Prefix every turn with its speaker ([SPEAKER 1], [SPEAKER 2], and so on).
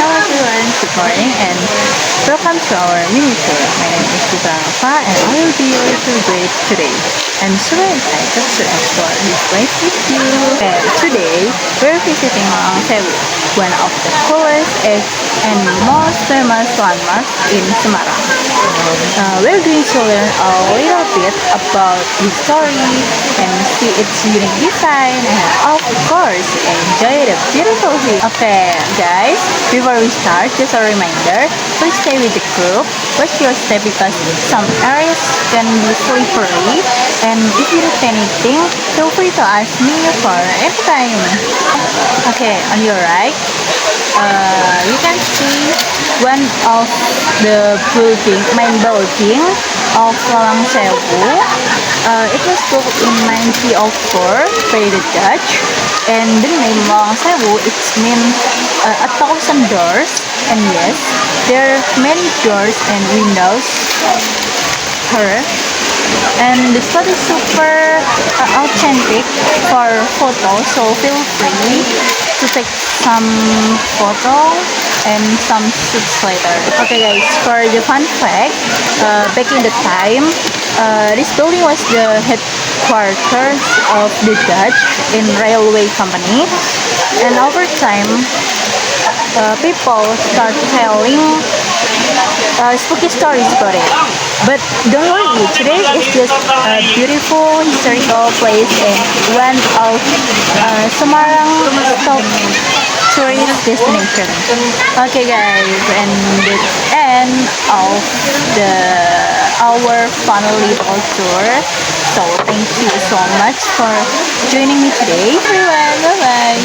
[SPEAKER 1] Hello everyone, good morning and welcome to our mini tour. My name is Tita Alpha and I will be your tour guide today. I'm super excited to explore this place with you. And today, we're visiting Lawang Sewu, one of the coolest and most famous landmarks in Semarang. We're going to learn a little bit about the story and see its unique design and of course enjoy the beautiful view. Okay guys, before we start, just a reminder, please stay with the group, watch your step because some areas can be slippery and if you need anything, feel free to ask me for any time. Okay, on your right, you can see one of the main building of Lawang Sewu. It was built in 1904 by the Dutch, and the name Lawang Sewu it means 1,000 doors. And yes, there are many doors and windows here. And the spot is super authentic for photos, so feel free to take some photo and some shoots later. Okay guys, for the fun fact, back in the time, this building was the headquarters of the Dutch in railway company, and over time, people start telling spooky stories about it. But don't worry, today is just a beautiful historical place and one of Semarang top tourist destination. Okay guys, and the end of our family little tour. So thank you so much for joining me today. Everyone, bye bye.